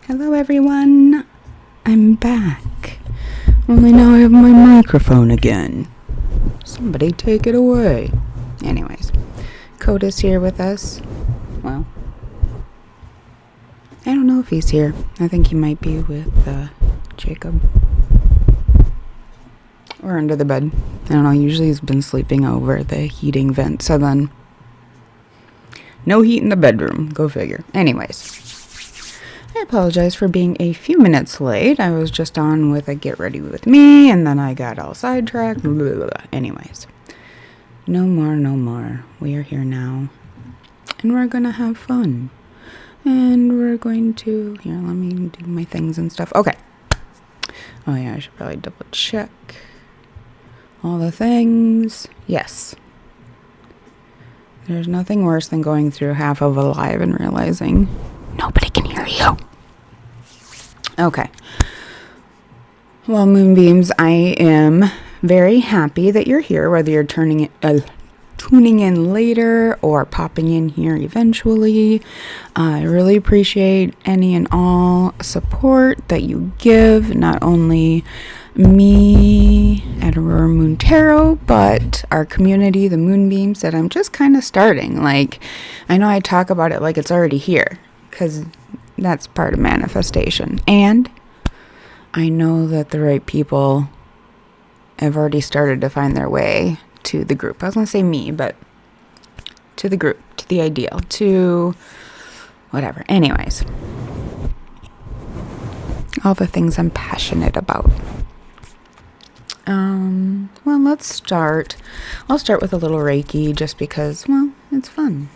Hello everyone, I'm back. Only now I have my microphone again. Somebody take it away. Anyways, Coda's here with us. Well, I don't know if he's here. I think he might be with Jacob. Or under the bed. I don't know, usually he's been sleeping over the heating vent, so then no heat in the bedroom. Go figure. Anyways, I apologize for being a few minutes late. I was just on with a get ready with me, and then I got all sidetracked. Blah, blah, blah. Anyways, no more. We are here now, and we're gonna have fun. And we're going to, here, let me do my things and stuff. Okay. Oh yeah, I should probably double check all the things. Yes. There's nothing worse than going through half of a live and realizing nobody can hear you. Okay. Well, Moonbeams, I am very happy that you're here, whether you're tuning in later or popping in here eventually. I really appreciate any and all support that you give, not only me at Aurora Moon Tarot, but our community, the Moonbeams, that I'm just kind of starting. Like, I know I talk about it like it's already here, because that's part of manifestation. And I know that the right people have already started to find their way to the group. I was going to say me, but to the group, to the ideal, to whatever. Anyways, all the things I'm passionate about. Well, let's start. I'll start with a little Reiki just because, well, it's fun.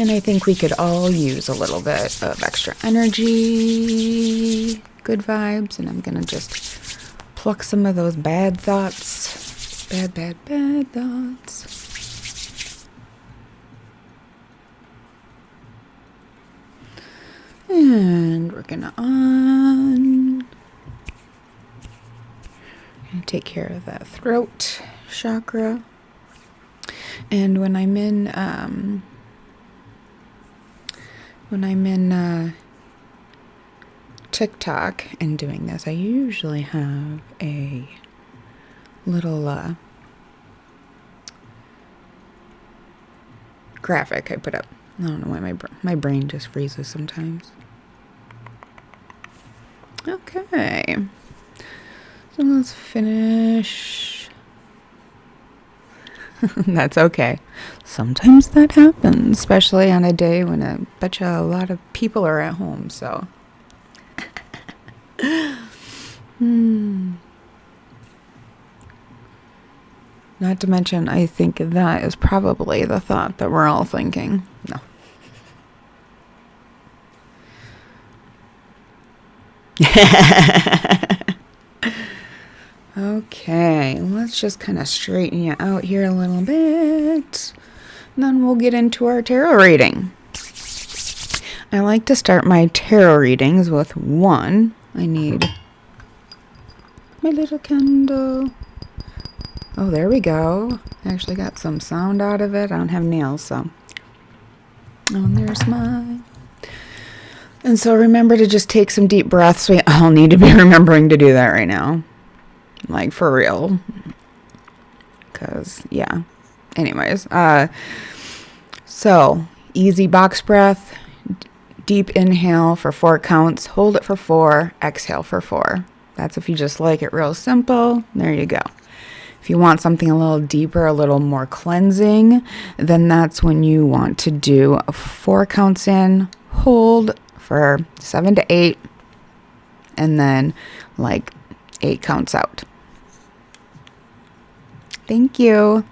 And I think we could all use a little bit of extra energy, good vibes, and I'm going to just pluck some of those bad thoughts. Bad thoughts. And we're going to take care of that throat chakra. And when I'm in TikTok and doing this, I usually have a little graphic I put up. I don't know why my brain just freezes sometimes. Okay, so let's finish. That's okay. Sometimes that happens, especially on a day when I bet you a lot of people are at home, so. Not to mention, I think that is probably the thought that we're all thinking. No. Okay, let's just kind of straighten you out here a little bit. And then we'll get into our tarot reading. I like to start my tarot readings with one. I need my little candle. Oh, there we go. I actually got some sound out of it. I don't have nails, so. Oh, and there's mine. And so remember to just take some deep breaths. We all need to be remembering to do that right now. Like, for real. Because, yeah. Anyways. So, easy box breath. Deep inhale for 4 counts. Hold it for 4. Exhale for 4. That's if you just like it real simple. There you go. If you want something a little deeper, a little more cleansing, then that's when you want to do 4 counts in, hold for 7 to 8, and then like 8 counts out. Thank you.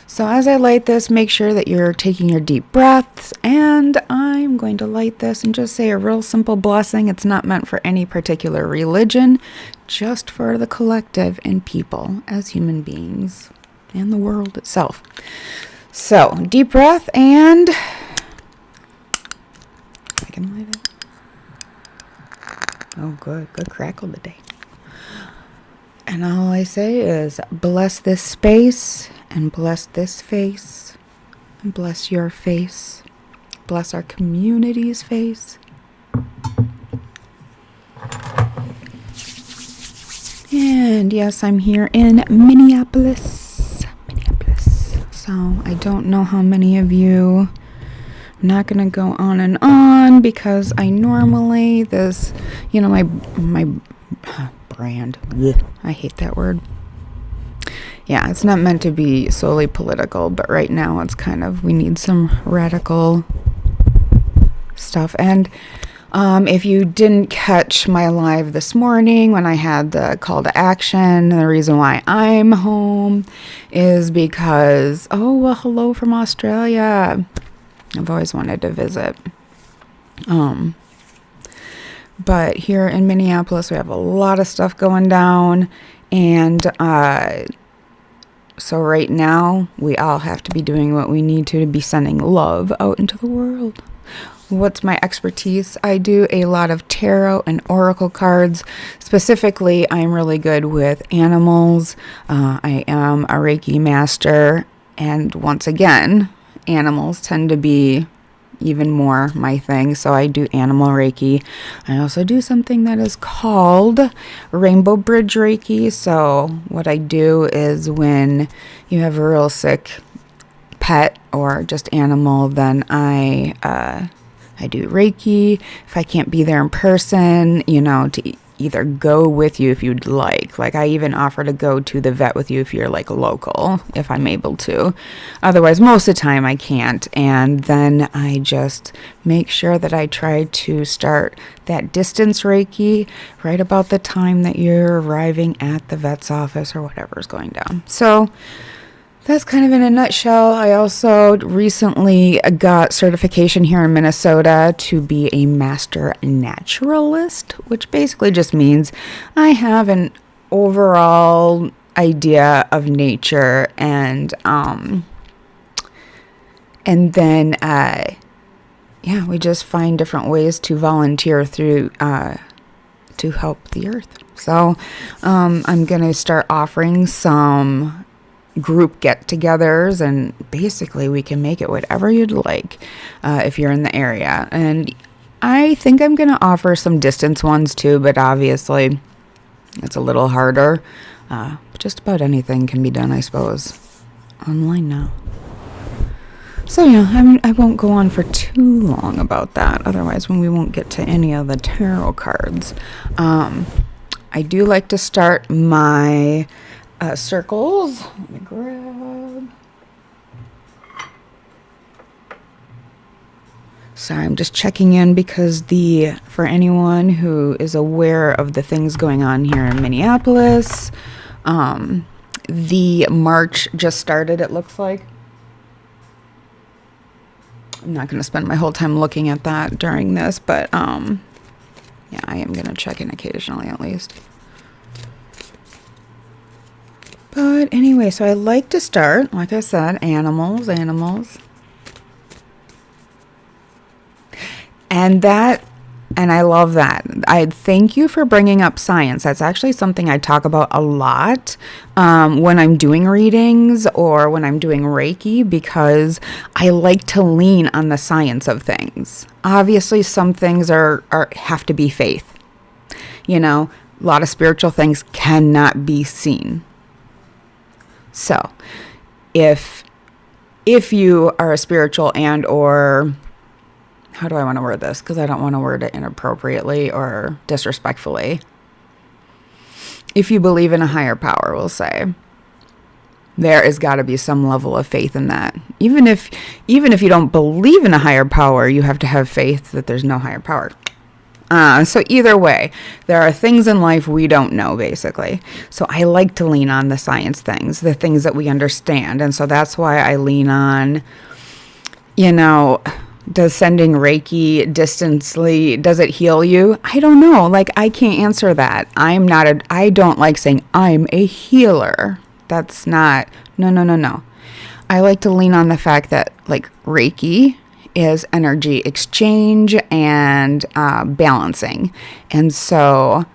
So as I light this, make sure that you're taking your deep breaths, and I'm going to light this and just say a real simple blessing. It's not meant for any particular religion, just for the collective and people as human beings and the world itself. So deep breath, and I can light it. Oh, good crackle today. And all I say is bless this space, and bless this face, and bless your face, bless our community's face, And yes, I'm here in Minneapolis. So I don't know how many of you. I'm not going to go on and on because I normally my brand. Blech, I hate that word. Yeah, it's not meant to be solely political, but right now it's kind of, we need some radical stuff. And if you didn't catch my live this morning when I had the call to action, the reason why I'm home is because, hello from Australia. I've always wanted to visit. But here in Minneapolis, we have a lot of stuff going down. And so right now, we all have to be doing what we need to be sending love out into the world. What's my expertise? I do a lot of tarot and oracle cards. Specifically, I'm really good with animals. I am a Reiki master. And once again, animals tend to be even more my thing. So I do animal Reiki. I also do something that is called Rainbow Bridge Reiki. So what I do is when you have a real sick pet or just animal, then I do Reiki. If I can't be there in person, to either go with you if you'd like. Like I even offer to go to the vet with you if you're like local, if I'm able to. Otherwise, most of the time I can't. And then I just make sure that I try to start that distance Reiki right about the time that you're arriving at the vet's office or whatever's going down. So that's kind of in a nutshell. I also recently got certification here in Minnesota to be a master naturalist, which basically just means I have an overall idea of nature and then we just find different ways to volunteer through to help the earth. So I'm going to start offering some group get-togethers, and basically we can make it whatever you'd like if you're in the area. And I think I'm going to offer some distance ones too, but obviously it's a little harder. Just about anything can be done, I suppose, online now. So yeah, I won't go on for too long about that, otherwise we won't get to any of the tarot cards. I do like to start my circles. Let me grab. Sorry, I'm just checking in because for anyone who is aware of the things going on here in Minneapolis, the march just started, it looks like. I'm not going to spend my whole time looking at that during this, but I am going to check in occasionally at least. But anyway, so I like to start, like I said, animals. And I love that. I thank you for bringing up science. That's actually something I talk about a lot when I'm doing readings or when I'm doing Reiki, because I like to lean on the science of things. Obviously, some things have to be faith. A lot of spiritual things cannot be seen. So, if you are a spiritual and or, how do I want to word this? Because I don't want to word it inappropriately or disrespectfully. If you believe in a higher power, we'll say, there has got to be some level of faith in that. Even if you don't believe in a higher power, you have to have faith that there's no higher power. So either way, there are things in life we don't know, basically. So I like to lean on the science things, the things that we understand. And so that's why I lean on, does sending Reiki distantly, does it heal you? I don't know. Like, I can't answer that. I don't like saying I'm a healer. That's not, no. I like to lean on the fact that, like, Reiki is energy exchange and balancing. And so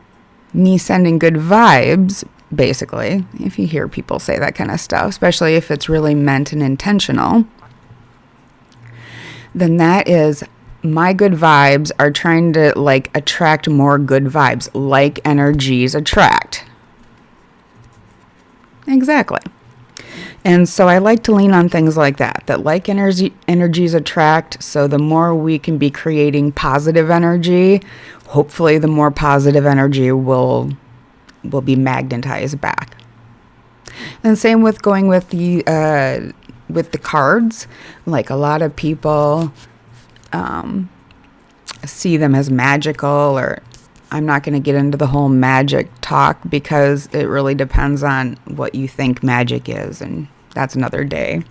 me sending good vibes, basically, if you hear people say that kind of stuff, especially if it's really meant and intentional, then that is my good vibes are trying to like attract more good vibes, like energies attract. Exactly. And so I like to lean on things like that like energies attract. So the more we can be creating positive energy, hopefully the more positive energy will be magnetized back. And same with going with the cards. Like a lot of people see them as magical, or I'm not going to get into the whole magic talk because it really depends on what you think magic is, and that's another day.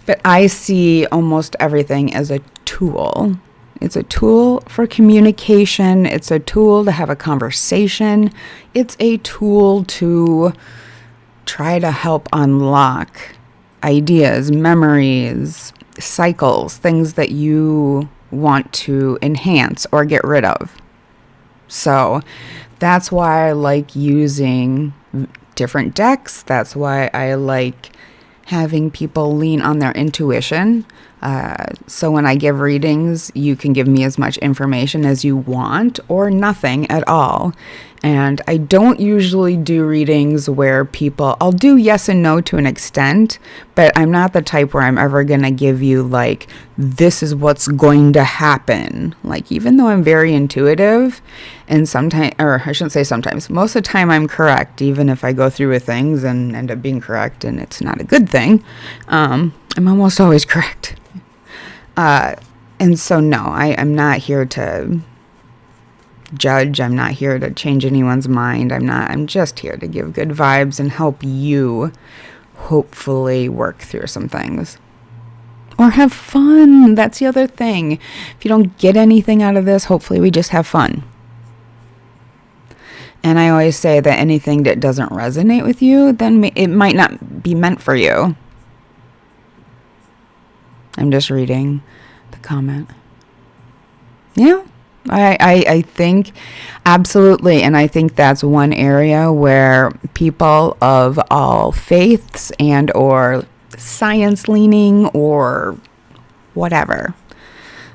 But I see almost everything as a tool. It's a tool for communication. It's a tool to have a conversation. It's a tool to try to help unlock ideas, memories, cycles, things that you want to enhance or get rid of. So that's why I like using different decks. That's why I like having people lean on their intuition. So when I give readings, you can give me as much information as you want or nothing at all. And I don't usually do readings where I'll do yes and no to an extent, but I'm not the type where I'm ever going to give you like, this is what's going to happen. Like, even though I'm very intuitive, and sometimes, or I shouldn't say sometimes, most of the time I'm correct, even if I go through with things and end up being correct and it's not a good thing, I'm almost always correct. And so no, I'm not here to judge. I'm not here to change anyone's mind. I'm just here to give good vibes and help you hopefully work through some things. Or have fun. That's the other thing. If you don't get anything out of this, hopefully we just have fun. And I always say that anything that doesn't resonate with you, then it might not be meant for you. I'm just reading the comment. Yeah, I think absolutely. And I think that's one area where people of all faiths and or science leaning or whatever,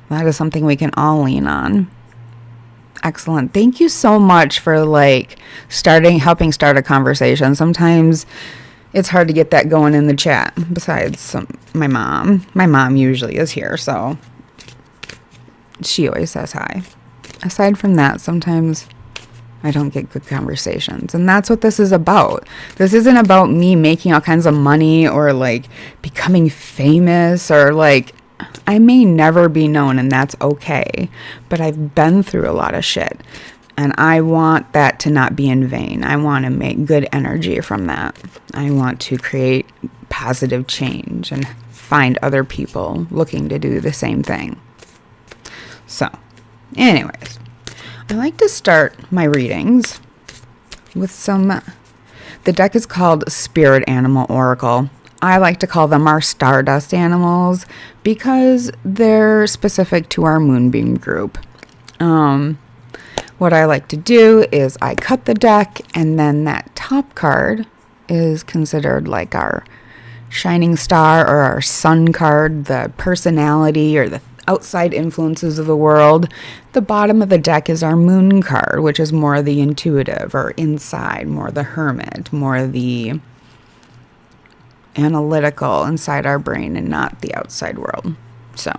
that is something we can all lean on. Excellent. Thank you so much for helping start a conversation. Sometimes it's hard to get that going in the chat. Besides my mom usually is here, so she always says hi. Aside from that, sometimes I don't get good conversations, and that's what this is about. This isn't about me making all kinds of money or like becoming famous or like, I may never be known, and that's okay, but I've been through a lot of shit, and I want that to not be in vain. I want to make good energy from that. I want to create positive change and find other people looking to do the same thing. So, anyways, I like to start my readings with the deck is called Spirit Animal Oracle. I like to call them our Stardust animals because they're specific to our Moonbeam group. What I like to do is I cut the deck, and then that top card is considered like our shining star or our sun card, the personality or the outside influences of the world. The bottom of the deck is our moon card, which is more the intuitive or inside, more the hermit, more the analytical inside our brain and not the outside world. So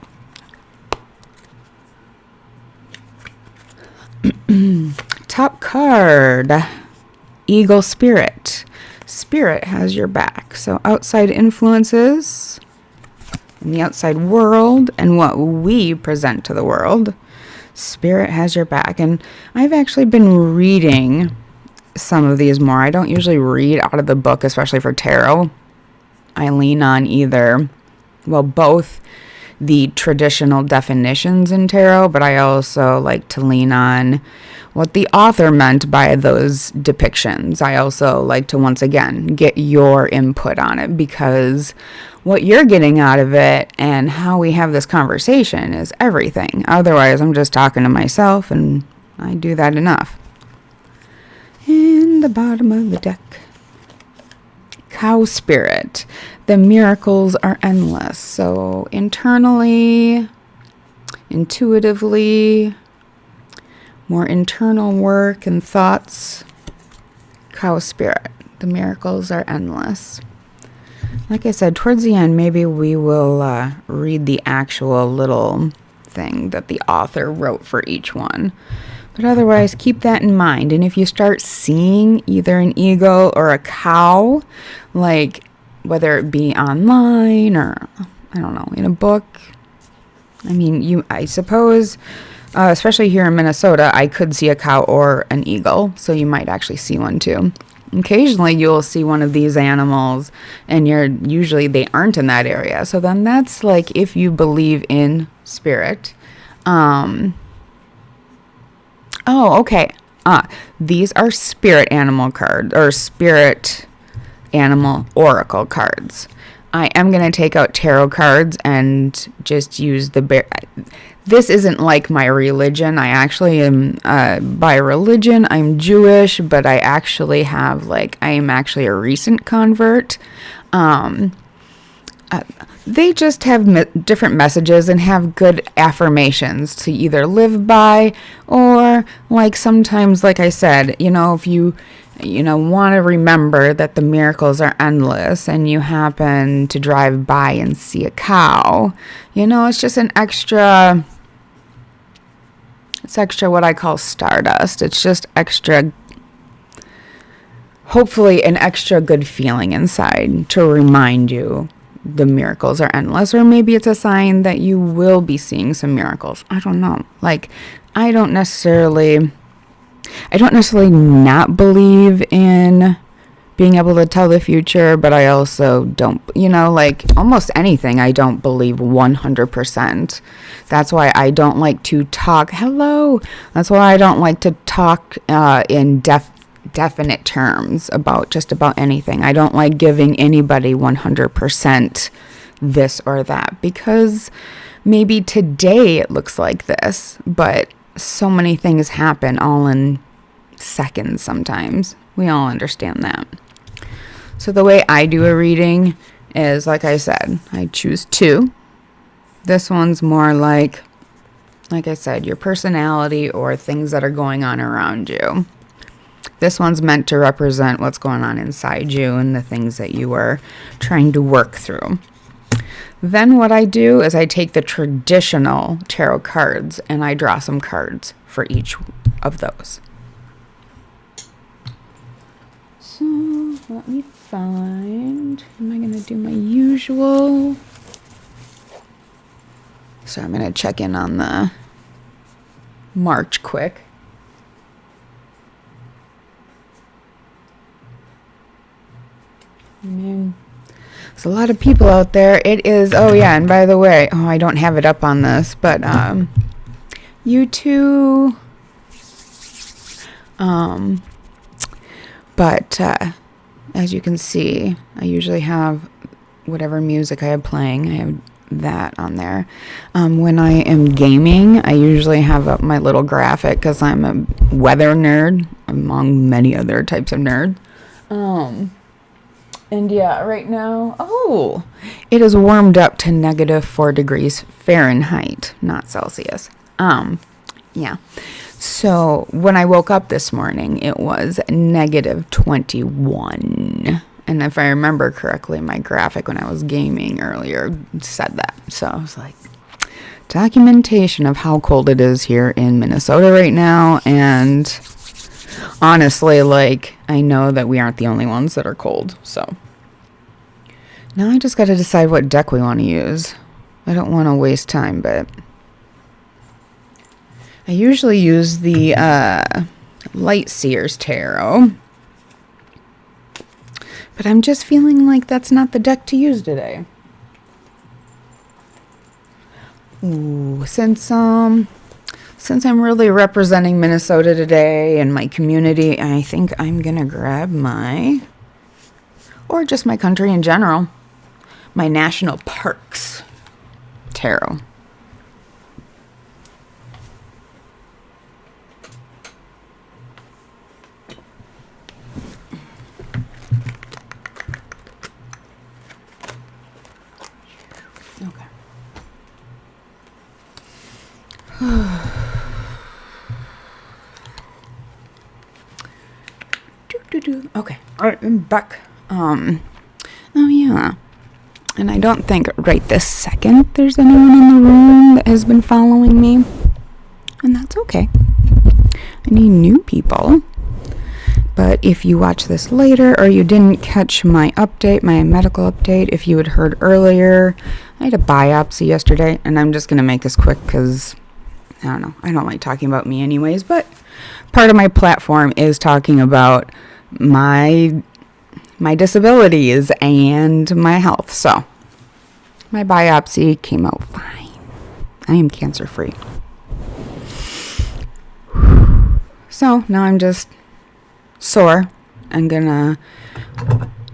top card, Eagle Spirit. Spirit has your back. So outside influences in the outside world and what we present to the world, Spirit has your back. And I've actually been reading some of these more. I don't usually read out of the book, especially for tarot. I lean on both the traditional definitions in tarot, but I also like to lean on what the author meant by those depictions. I also like to, once again, get your input on it, because what you're getting out of it and how we have this conversation is everything. Otherwise, I'm just talking to myself, and I do that enough. And the bottom of the deck, Cow Spirit. The miracles are endless. So internally, intuitively, more internal work and thoughts, Cow Spirit. The miracles are endless. Like I said, towards the end, maybe we will read the actual little thing that the author wrote for each one. But otherwise, keep that in mind. And if you start seeing either an eagle or a cow, like whether it be online or, I don't know, in a book, I mean, I suppose, especially here in Minnesota, I could see a cow or an eagle. So you might actually see one too. Occasionally you'll see one of these animals and usually they aren't in that area. So then that's like if you believe in spirit. Oh, okay. These are spirit animal cards or spirit animal oracle cards. I am going to take out tarot cards and just use this isn't like my religion. I actually am, by religion, I'm Jewish, but I actually have, I am actually a recent convert. They just have different messages and have good affirmations to either live by or, sometimes, like I said, if you want to remember that the miracles are endless and you happen to drive by and see a cow, it's just it's extra what I call stardust. It's just extra, hopefully an extra good feeling inside to remind you the miracles are endless. Or maybe it's a sign that you will be seeing some miracles. I don't know. I don't necessarily not believe in being able to tell the future, but I also don't, almost anything I don't believe 100%. That's why I don't like to talk. Hello. That's why I don't like to talk in definite terms about just about anything. I don't like giving anybody 100% this or that, because maybe today it looks like this, but so many things happen all in seconds sometimes. We all understand that. So the way I do a reading is, like I said, I choose two. This one's more like I said, your personality or things that are going on around you. This one's meant to represent what's going on inside you and the things that you are trying to work through. Then what I do is I take the traditional tarot cards and I draw some cards for each of those. So let me find, am I going to do my usual? So I'm going to check in on the March quick. There's a lot of people out there. It is, oh yeah, and by the way, I don't have it up on this, but YouTube, but as you can see, I usually have whatever music I have playing, I have that on there. When I am gaming, I usually have up my little graphic because I'm a weather nerd among many other types of nerds. And yeah, right now, it is warmed up to -4 degrees Fahrenheit, not Celsius. Yeah. So when I woke up this morning, it was -21. And if I remember correctly, my graphic when I was gaming earlier said that. So I was like, documentation of how cold it is here in Minnesota right now. And honestly, I know that we aren't the only ones that are cold. So now I just got to decide what deck we want to use. I don't want to waste time, but I usually use the Light Seers Tarot. But I'm just feeling like that's not the deck to use today. Ooh, since I'm really representing Minnesota today and my community, I think I'm gonna grab or just my country in general, my National Parks Tarot. Okay, Alright, I'm back. Oh yeah. And I don't think right this second there's anyone in the room that has been following me. And that's okay. I need new people. But if you watch this later or you didn't catch my update, my medical update, if you had heard earlier, I had a biopsy yesterday, and I'm just going to make this quick because, I don't know, I don't like talking about me anyways, but part of my platform is talking about my disabilities and my health. So, my biopsy came out fine. I am cancer-free. So, now I'm just sore. I'm gonna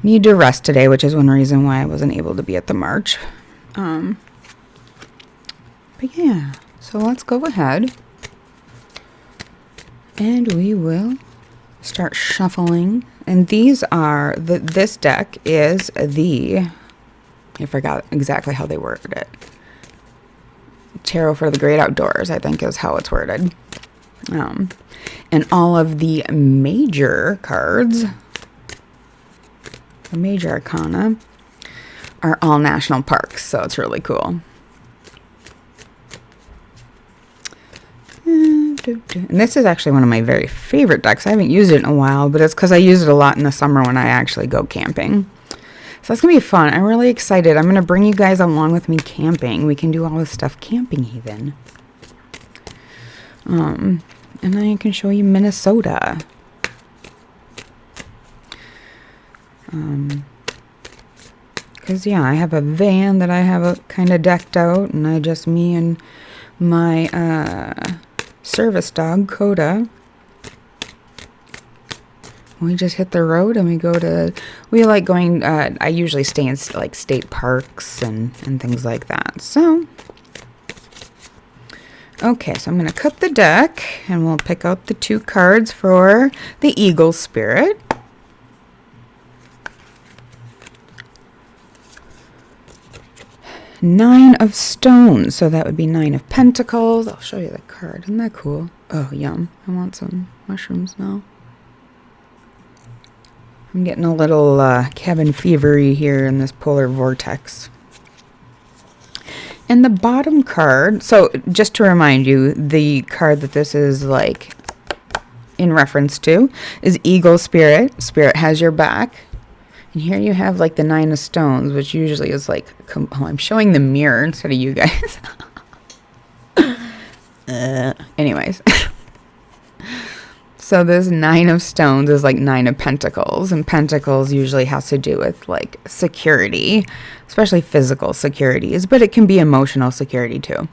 need to rest today, which is one reason why I wasn't able to be at the march. But yeah, so let's go ahead and we will start shuffling. And these are this deck is I forgot exactly how they worded it. Tarot for the Great Outdoors, I think is how it's worded. And all of the major cards, the major arcana, are all national parks, so it's really cool. And this is actually one of my very favorite decks. I haven't used it in a while, but it's because I use it a lot in the summer when I actually go camping. So that's going to be fun. I'm really excited. I'm going to bring you guys along with me camping. We can do all this stuff camping even. And I can show you Minnesota. Because, yeah, I have a van that I have kind of decked out, and me and my service dog, Coda. We just hit the road and we like going, I usually stay in like state parks and things like that. So, okay, so I'm going to cut the deck and we'll pick out the 2 cards for the Eagle Spirit. Nine of Stones, so that would be 9 of Pentacles. I'll show you the card. Isn't that cool? Oh, yum. I want some mushrooms now. I'm getting a little cabin fevery here in this polar vortex. And the bottom card, so just to remind you, the card that this is like in reference to is Eagle Spirit. Spirit has your back. And here you have like the 9 of Stones, which usually is like, I'm showing the mirror instead of you guys. Anyways. So this 9 of Stones is like 9 of Pentacles, and Pentacles usually has to do with like security, especially physical securities, but it can be emotional security too.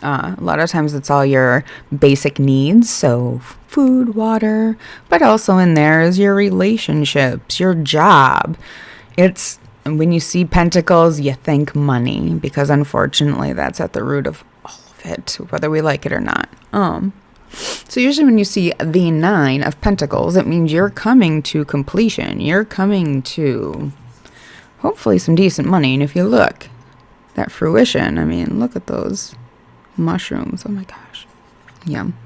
A lot of times it's all your basic needs, so food, water, but also in there is your relationships, your job. It's when you see Pentacles, you think money, because unfortunately that's at the root of all of it, whether we like it or not. So usually when you see the 9 of Pentacles, it means you're coming to completion. You're coming to hopefully some decent money. And if you look, that fruition, I mean, look at those mushrooms. Oh my gosh. Yum.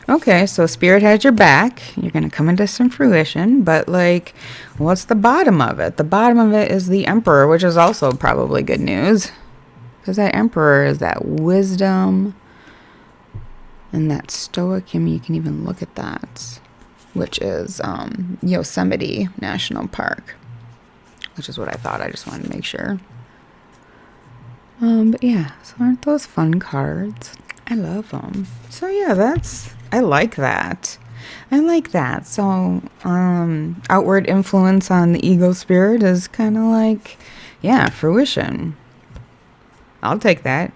Okay, so Spirit has your back. You're going to come into some fruition. But like, what's the bottom of it? The bottom of it is the Emperor, which is also probably good news. Because that Emperor is that wisdom. And that Stoic, I mean, you can even look at that, which is Yosemite National Park, which is what I thought. I just wanted to make sure. But yeah, so aren't those fun cards? I love them. So yeah, I like that. I like that. So outward influence on the Eagle Spirit is kind of like, yeah, fruition. I'll take that.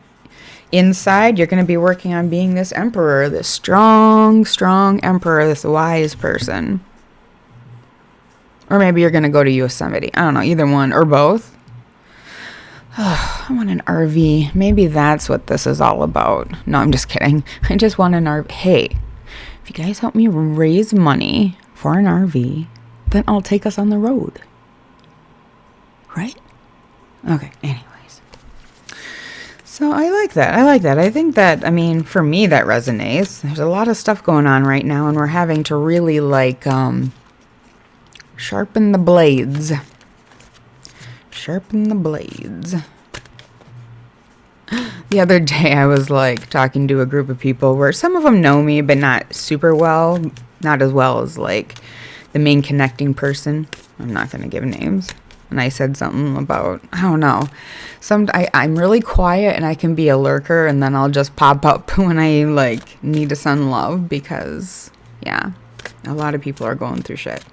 Inside, you're going to be working on being this Emperor, this strong, strong Emperor, this wise person. Or maybe you're going to go to Yosemite. I don't know, either one or both. Oh, I want an RV. Maybe that's what this is all about. No, I'm just kidding. I just want an RV. Hey, if you guys help me raise money for an RV, then I'll take us on the road. Right? Okay, anyway. So I like that. I think that, I mean, for me, that resonates. There's a lot of stuff going on right now, and we're having to really, like, Sharpen the blades. Sharpen the blades. The other day I was like talking to a group of people where some of them know me, but not super well. Not as well as like the main connecting person. I'm not going to give names. And I said something about, I don't know. I'm really quiet and I can be a lurker, and then I'll just pop up when I like need to send love because, yeah, a lot of people are going through shit.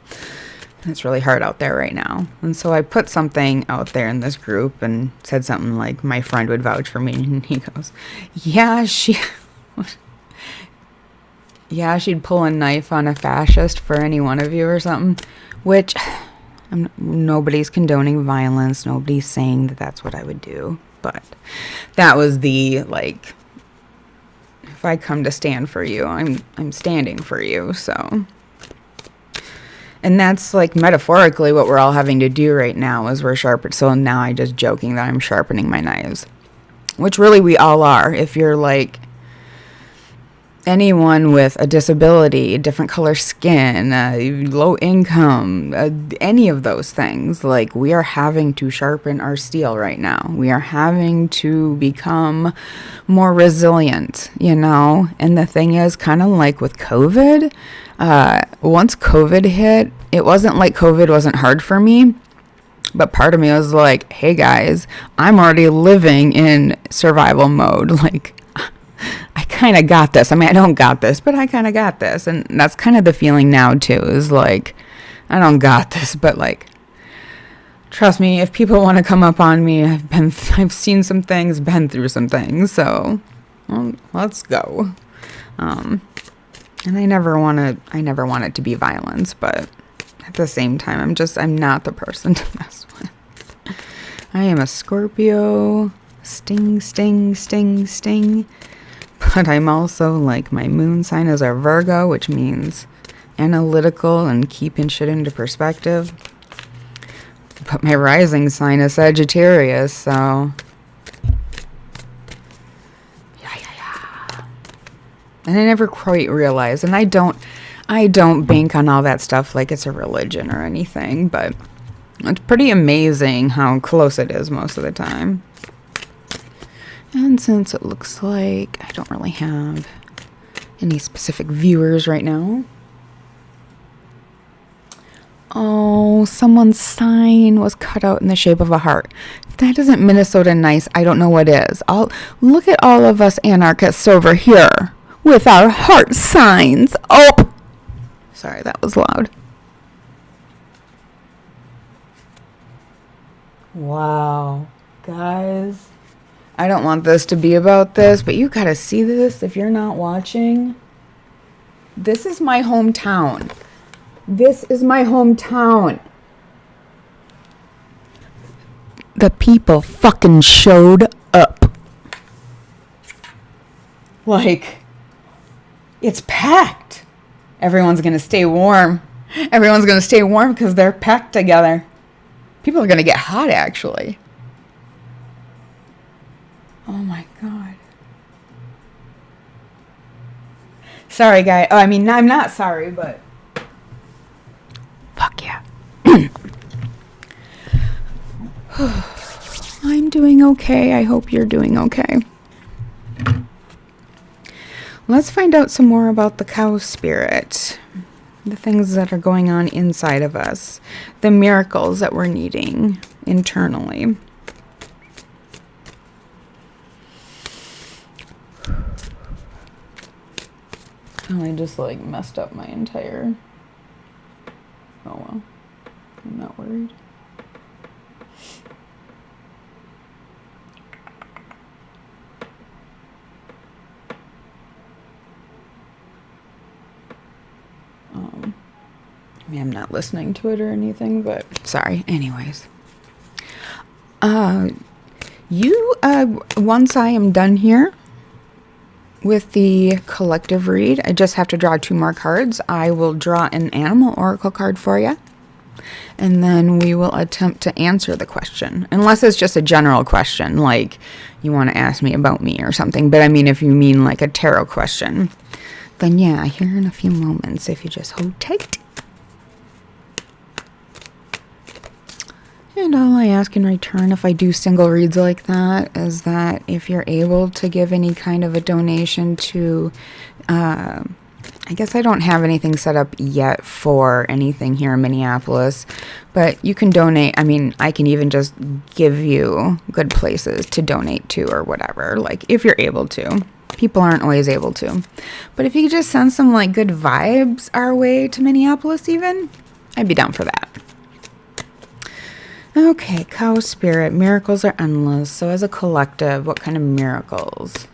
It's really hard out there right now. And so I put something out there in this group and said something like, my friend would vouch for me. And he goes, yeah, she'd pull a knife on a fascist for any one of you or something. Which, nobody's condoning violence. Nobody's saying that that's what I would do. But that was the, like, if I come to stand for you, I'm standing for you, so... And that's like metaphorically what we're all having to do right now is we're sharpening. So now I just joking that I'm sharpening my knives, which really we all are. If you're like anyone with a disability, a different color skin, low income, any of those things, like we are having to sharpen our steel right now. We are having to become more resilient, you know? And the thing is, kind of like with COVID, once COVID hit, it wasn't like COVID wasn't hard for me, but part of me was like, hey guys, I'm already living in survival mode. Like, I kind of got this. I mean, I don't got this, but I kind of got this. And that's kind of the feeling now too, is like, I don't got this, but like, trust me, if people want to come up on me, I've seen some things, been through some things. So let's go. And I never want it to be violence, but at the same time, I'm not the person to mess with. I am a Scorpio, sting, sting, sting, sting. But I'm also like, my moon sign is a Virgo, which means analytical and keeping shit into perspective. But my rising sign is Sagittarius, so... And I never quite realized, and I don't bank on all that stuff like it's a religion or anything, but it's pretty amazing how close it is most of the time. And since it looks like I don't really have any specific viewers right now. Oh, someone's sign was cut out in the shape of a heart. If that isn't Minnesota nice, I don't know what is. Look at all of us anarchists over here with our heart signs. Oh, sorry, that was loud. Wow, guys. I don't want this to be about this, but you gotta see this if you're not watching. This is my hometown. This is my hometown. The people fucking showed up. Like, it's packed. Everyone's gonna stay warm. Everyone's gonna stay warm because they're packed together. People are gonna get hot, actually. Oh my God. Sorry, guy. Oh, I mean, I'm not sorry, but... Fuck yeah. I'm doing okay. I hope you're doing okay. Let's find out some more about the cow spirit. The things that are going on inside of us. The miracles that we're needing internally. Oh, I just like messed up my entire... Oh well. I'm not worried. I mean, I'm not listening to it or anything, but sorry. Anyways. Once I am done here with the collective read, I just have to draw 2 more cards. I will draw an animal oracle card for you. And then we will attempt to answer the question. Unless it's just a general question, like you want to ask me about me or something. But I mean, if you mean like a tarot question, then yeah, here in a few moments, if you just hold tight. And all I ask in return if I do single reads like that is that if you're able to give any kind of a donation to, I guess I don't have anything set up yet for anything here in Minneapolis, but you can donate. I mean, I can even just give you good places to donate to or whatever, like if you're able to. People aren't always able to. But if you could just send some like good vibes our way to Minneapolis even, I'd be down for that. Okay, cow spirit. Miracles are endless. So as a collective, what kind of miracles?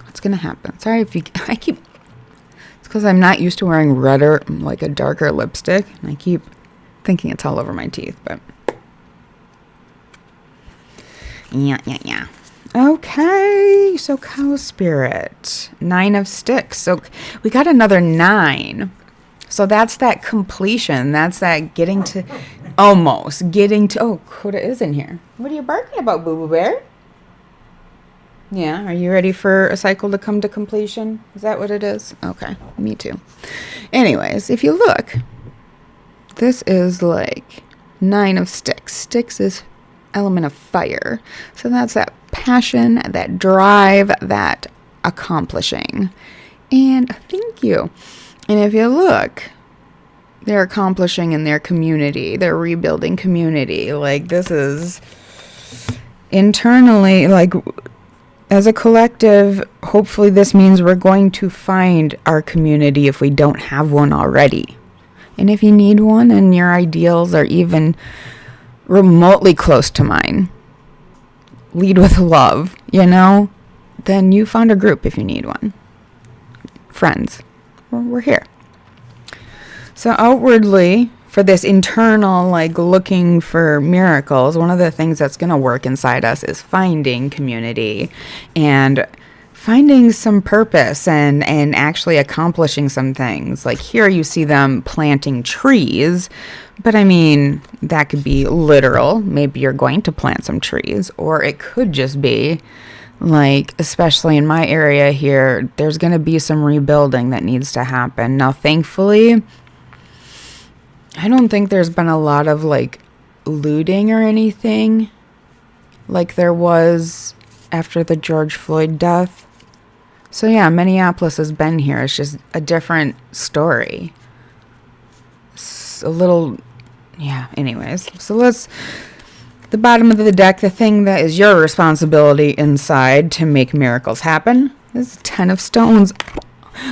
What's going to happen? Sorry if it's because I'm not used to wearing redder, like a darker lipstick. And I keep thinking it's all over my teeth, but. Yeah. Okay, so cow spirit. 9 of sticks. So we got another 9. So that's that completion. That's that getting to, oh, Coda is in here. What are you barking about, Boo Boo Bear? Yeah, are you ready for a cycle to come to completion? Is that what it is? Okay, me too. Anyways, if you look, this is like 9 of sticks. Sticks is element of fire. So that's that passion, that drive, that accomplishing. And thank you. And if you look, they're accomplishing in their community. They're rebuilding community. Like this is internally, like as a collective, hopefully this means we're going to find our community if we don't have one already. And if you need one and your ideals are even remotely close to mine, lead with love, then you found a group if you need one. Friends. We're here. So outwardly, for this internal, like looking for miracles, one of the things that's going to work inside us is finding community and finding some purpose and actually accomplishing some things. Like here you see them planting trees, but I mean, that could be literal. Maybe you're going to plant some trees, or it could just be like, especially in my area here, there's going to be some rebuilding that needs to happen. Now, thankfully, I don't think there's been a lot of like looting or anything like there was after the George Floyd death. So yeah, Minneapolis has been here. It's just a different story. It's a little, yeah, anyways. So the bottom of the deck, the thing that is your responsibility inside to make miracles happen is 10 of stones.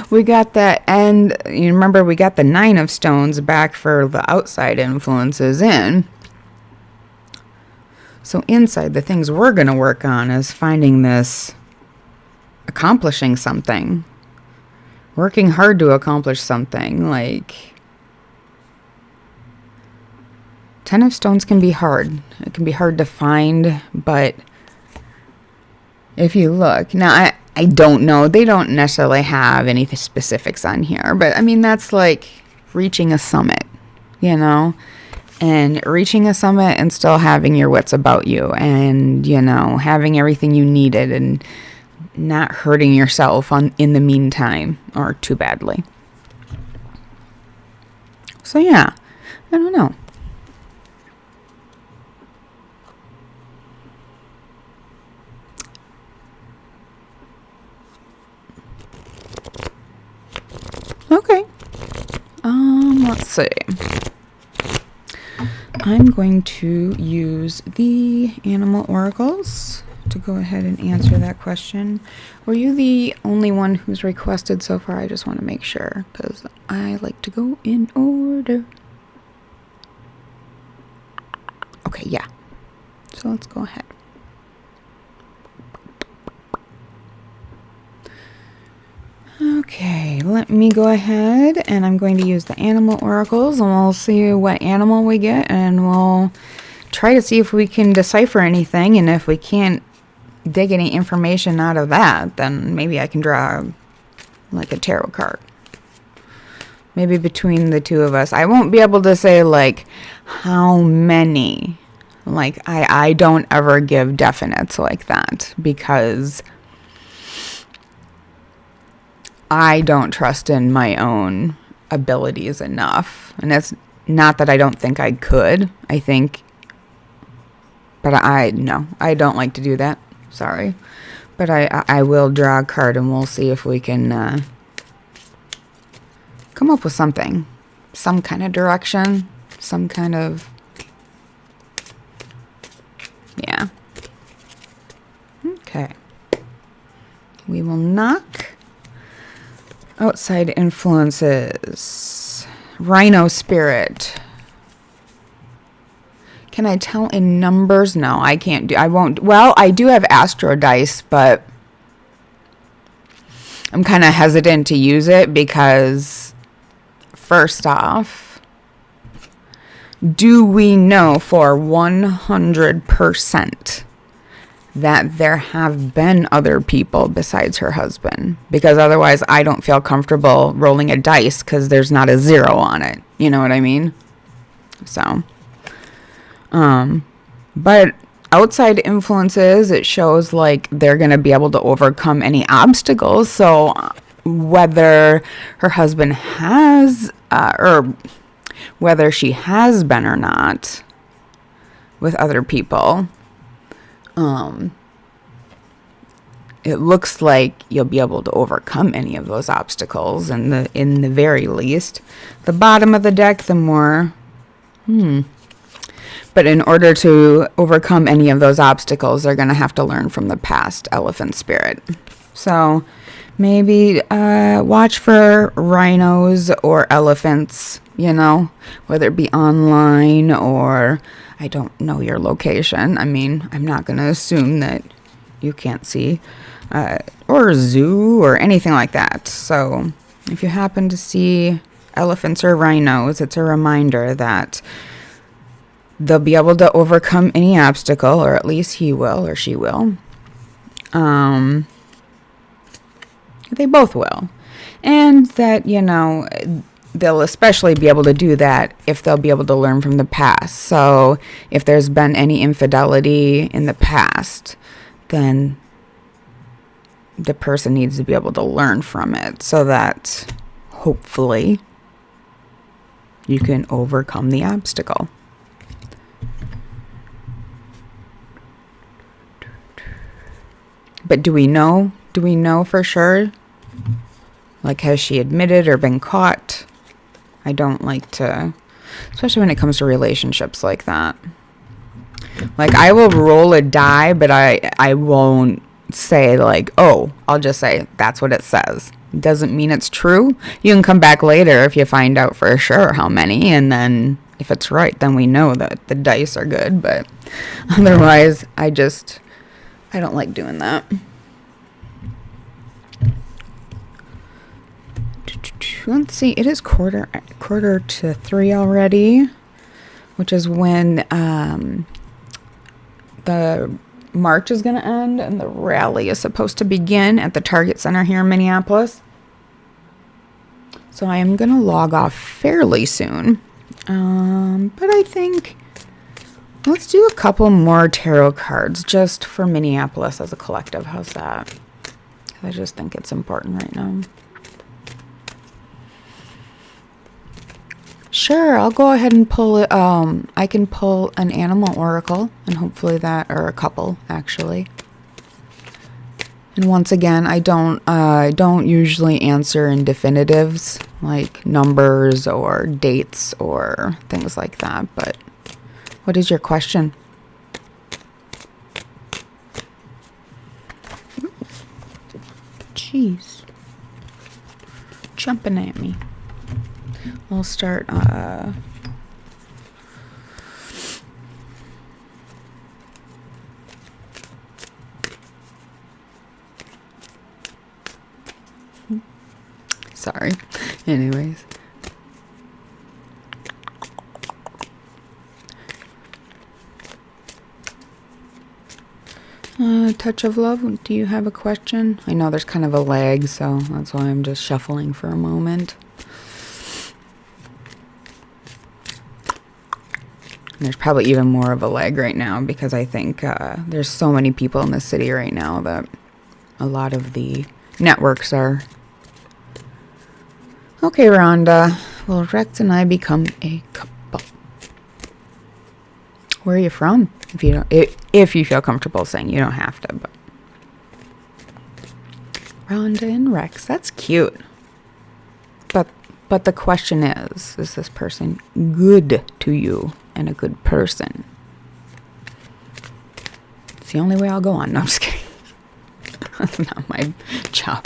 We got that, and you remember we got the 9 of stones back for the outside influences in. So inside, the things we're going to work on is finding this, accomplishing something, working hard to accomplish something. Like 10 of stones can be hard. It can be hard to find, but if you look, now I don't know. They don't necessarily have any specifics on here, but I mean, that's like reaching a summit, and reaching a summit and still having your wits about you and, having everything you needed and not hurting yourself in the meantime or too badly. So yeah, I don't know. Okay. Let's see. I'm going to use the animal oracles to go ahead and answer that question. Were you the only one who's requested so far? I just want to make sure, because I like to go in order. Okay, yeah. So let's go ahead. Okay, let me go ahead and I'm going to use the animal oracles and we'll see what animal we get and we'll try to see if we can decipher anything, and if we can't dig any information out of that, then maybe I can draw like a tarot card. Maybe between the two of us. I won't be able to say like how many. Like I don't ever give definites like that because I don't trust in my own abilities enough. And it's Not that I don't think I could. I think, but no, I don't like to do that. Sorry. But I will draw a card and we'll see if we can come up with something. Some kind of direction. Some kind of... Yeah. Okay. We will knock. Outside influences. Rhino spirit. Can I tell in numbers? No, I can't do. I won't. Well, I do have Astro Dice, but I'm kind of hesitant to use it because, first off, do we know for 100% that there have been other people besides her husband? Because otherwise, I don't feel comfortable rolling a dice because there's not a 0 on it. You know what I mean? So. But outside influences, it shows like they're going to be able to overcome any obstacles. So whether her husband has, or whether she has been or not with other people, it looks like you'll be able to overcome any of those obstacles. And in the very least, the bottom of the deck, the more, But in order to overcome any of those obstacles, they're going to have to learn from the past elephant spirit. So maybe watch for rhinos or elephants, you know, whether it be online or I don't know your location. I mean, I'm not going to assume that you can't see, or a zoo or anything like that. So if you happen to see elephants or rhinos, it's a reminder that they'll be able to overcome any obstacle, or at least he will or she will. They both will. And that, you know, they'll especially be able to do that if they'll be able to learn from the past. So if there's been any infidelity in the past, then the person needs to be able to learn from it so that hopefully you can overcome the obstacle. But do we know? Do we know for sure? Like, has she admitted or been caught? I don't like to, especially when it comes to relationships like that. Like, I will roll a die, but I won't say, like, oh, I'll just say, that's what it says. Doesn't mean it's true. You can come back later if you find out for sure how many, and then if it's right, then we know that the dice are good. But otherwise, I don't like doing that. Let's see, it is quarter to 3 already, which is when the march is going to end and the rally is supposed to begin at the Target Center here in Minneapolis. So I am going to log off fairly soon. But I think let's do a couple more tarot cards just for Minneapolis as a collective. How's that? I just think it's important right now. Sure, I'll go ahead and pull it. I can pull an animal oracle, and hopefully that, or a couple actually. And once again, I don't usually answer in definitives like numbers or dates or things like that. But what is your question? Jeez, jumping at me. We'll start, sorry. Anyways. Touch of love, do you have a question? I know there's kind of a lag, so that's why I'm just shuffling for a moment. There's probably even more of a lag right now because I think there's so many people in the city right now that a lot of the networks are. Okay, Rhonda. Will Rex and I become a couple? Where are you from? If you feel comfortable saying, you don't have to. But Rhonda and Rex, that's cute. But the question is this person good to you and a good person? It's the only way I'll go on. No, I'm just kidding. That's not my job.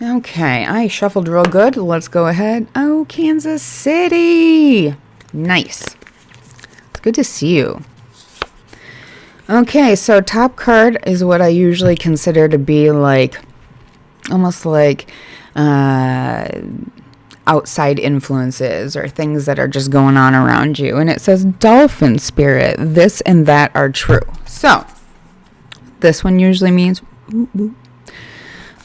Okay, I shuffled real good. Let's go ahead. Oh, Kansas City. Nice. It's good to see you. Okay, so top card is what I usually consider to be like, almost like outside influences or things that are just going on around you. And it says dolphin spirit. This and that are true. So this one usually means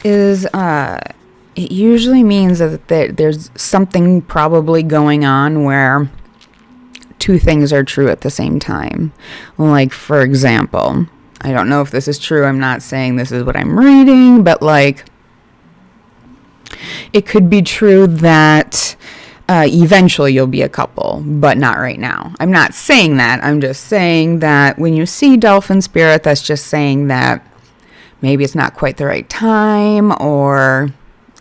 it usually means that there's something probably going on where two things are true at the same time. Like, for example, I don't know if this is true. I'm not saying this is what I'm reading, but like, it could be true that eventually you'll be a couple, but not right now. I'm not saying that. I'm just saying that when you see dolphin spirit, that's just saying that maybe it's not quite the right time, or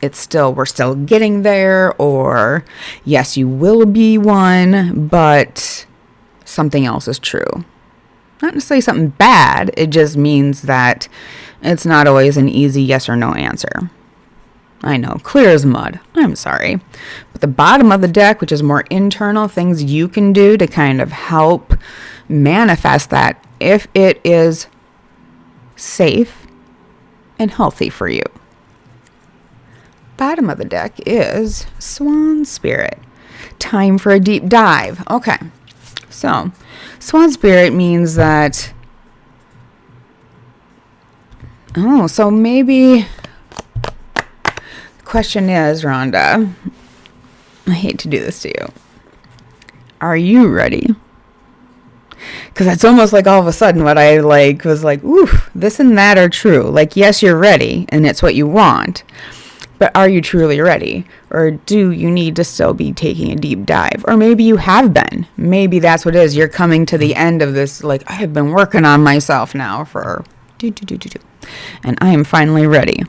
we're still getting there, or yes, you will be one, but something else is true. Not necessarily something bad. It just means that it's not always an easy yes or no answer. I know, clear as mud. I'm sorry. But the bottom of the deck, which is more internal, things you can do to kind of help manifest that if it is safe and healthy for you. Bottom of the deck is Swan Spirit. Time for a deep dive. Okay. So, Swan Spirit means that... Oh, so maybe... Question is, Rhonda, I hate to do this to you. Are you ready? Because it's almost like all of a sudden what I was like, oof, this and that are true. Like, yes, you're ready and it's what you want, but are you truly ready? Or do you need to still be taking a deep dive? Or maybe you have been. Maybe that's what it is. You're coming to the end of this, like, I have been working on myself now for and I am finally ready.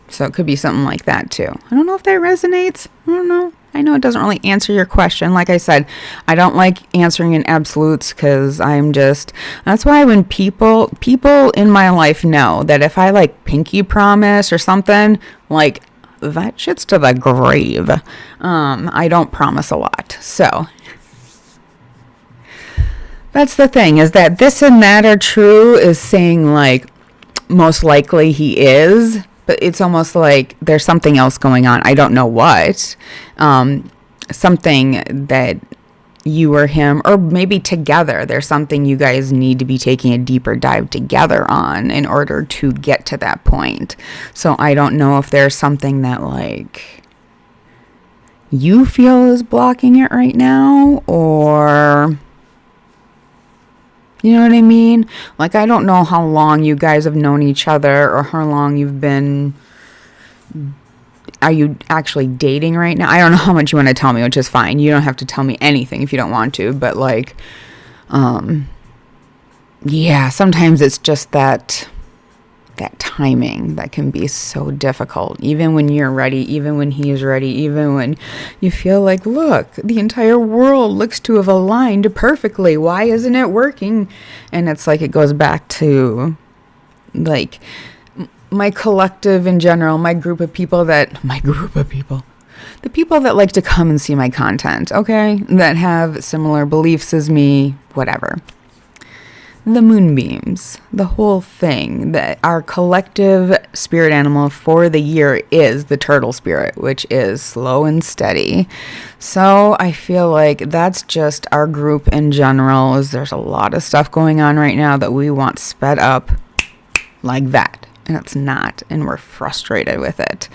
So it could be something like that too. I don't know if that resonates. I don't know. I know it doesn't really answer your question. Like I said, I don't like answering in absolutes because that's why when people in my life know that if I like pinky promise or something, like that shit's to the grave. I don't promise a lot. So that's the thing, is that this and that are true is saying like most likely he is. But it's almost like there's something else going on. I don't know what. Something that you or him, or maybe together, there's something you guys need to be taking a deeper dive together on in order to get to that point. So I don't know if there's something that like you feel is blocking it right now, or... You know what I mean? Like, I don't know how long you guys have known each other or how long you've been... Are you actually dating right now? I don't know how much you want to tell me, which is fine. You don't have to tell me anything if you don't want to. But, like, yeah, sometimes it's just that timing that can be so difficult, even when you're ready, even when he is ready, even when you feel like, look, the entire world looks to have aligned perfectly. Why isn't it working? And it's like, it goes back to like my collective in general, the people that like to come and see my content, okay, that have similar beliefs as me, whatever. The moonbeams, the whole thing, that our collective spirit animal for the year is the turtle spirit, which is slow and steady. So I feel like that's just our group in general. There's a lot of stuff going on right now that we want sped up like that, and it's not, and we're frustrated with it.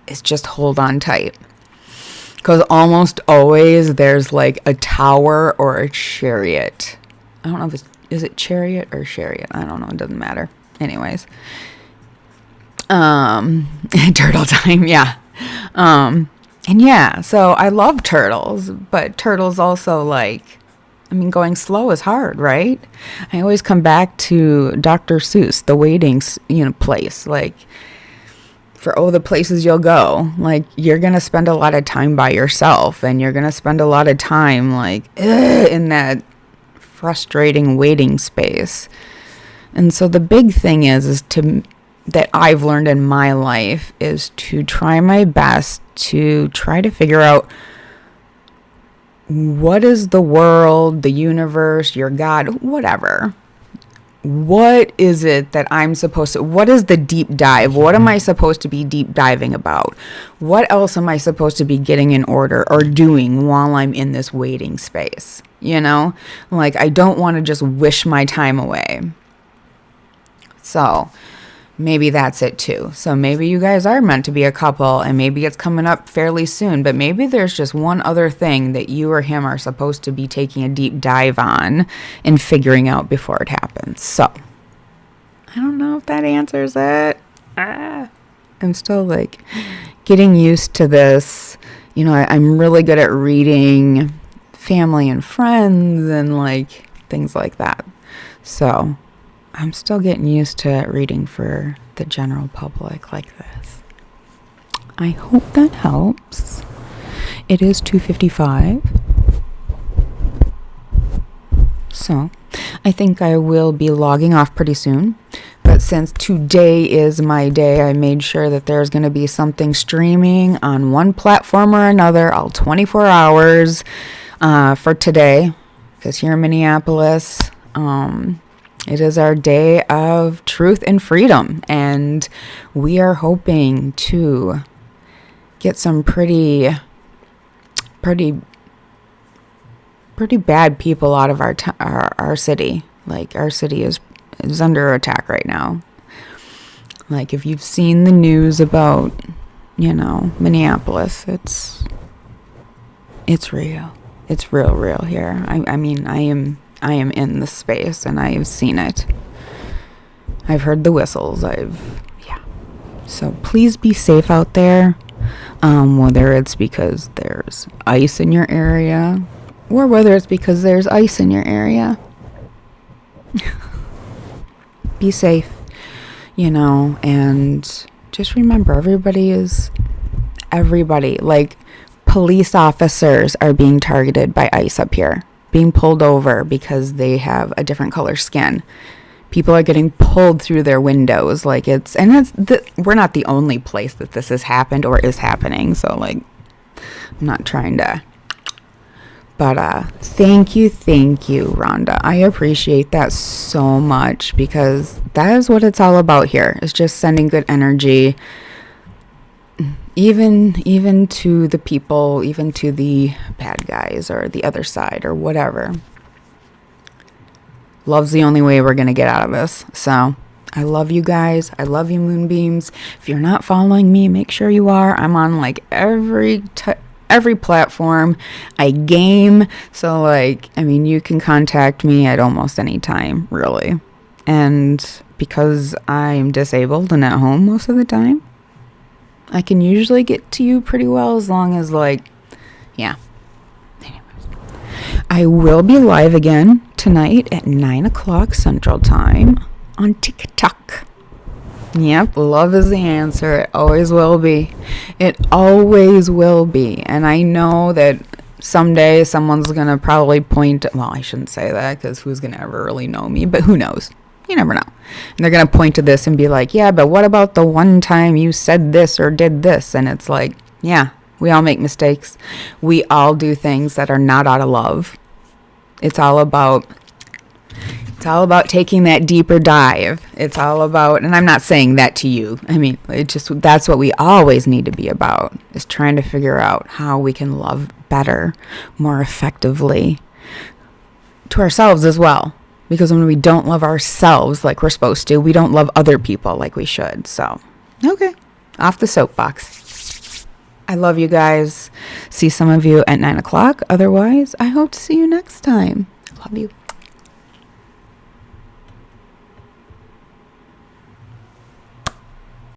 It's just hold on tight. Because almost always there's like a tower or a chariot. I don't know if is it chariot or chariot? I don't know. It doesn't matter. Anyways. Turtle time. Yeah. And yeah, so I love turtles, but turtles also going slow is hard, right? I always come back to Dr. Seuss, the waiting, place. Like, for the places you'll go, like, you're gonna spend a lot of time by yourself, and you're gonna spend a lot of time in that frustrating waiting space. And so the big thing is that I've learned in my life is to try my best to try to figure out what is the world, the universe, your God, whatever. What is it that I'm supposed to, what is the deep dive? What am I supposed to be deep diving about? What else am I supposed to be getting in order or doing while I'm in this waiting space? I don't want to just wish my time away. So maybe that's it too. So maybe you guys are meant to be a couple, and maybe it's coming up fairly soon, but maybe there's just one other thing that you or him are supposed to be taking a deep dive on and figuring out before it happens. So I don't know if that answers it. I'm still getting used to this. I'm really good at reading family and friends and things like that. So I'm still getting used to reading for the general public like this. I hope that helps. It is 2:55. So I think I will be logging off pretty soon. But since today is my day, I made sure that there's going to be something streaming on one platform or another all 24 hours for today. Because here in Minneapolis, it is our day of truth and freedom, and we are hoping to get some pretty bad people out of our city. Our city is under attack right now. If you've seen the news about, Minneapolis, it's real. It's real here. I am in the space, and I have seen it. I've heard the whistles. So please be safe out there, whether it's because there's ice in your area or whether it's because there's ice in your area. Be safe, and just remember, everybody, police officers are being targeted by ICE up here, being pulled over because they have a different color skin. People are getting pulled through their windows. We're not the only place that this has happened or is happening. So I'm not trying to, but thank you, Rhonda. I appreciate that so much, because that is what it's all about here, is just sending good energy, even to the people, even to the bad guys or the other side or whatever. Love's the only way we're going to get out of this. So I love you guys. I love you, Moonbeams. If you're not following me, make sure you are. I'm on every platform. I game. So you can contact me at almost any time, really. And because I'm disabled and at home most of the time, I can usually get to you pretty well, as long as yeah. Anyways, I will be live again tonight at 9 o'clock Central Time on TikTok. Yep, love is the answer. It always will be. It always will be. And I know that someday someone's going to probably point, well, I shouldn't say that, because who's going to ever really know me, but who knows? You never know. And they're going to point to this and be like, yeah, but what about the one time you said this or did this? And it's yeah, we all make mistakes. We all do things that are not out of love. It's all about taking that deeper dive. It's all about, and I'm not saying that to you. That's what we always need to be about, is trying to figure out how we can love better, more effectively, to ourselves as well. Because when we don't love ourselves like we're supposed to, we don't love other people like we should. So, okay, off the soapbox. I love you guys. See some of you at 9 o'clock. Otherwise, I hope to see you next time. Love you.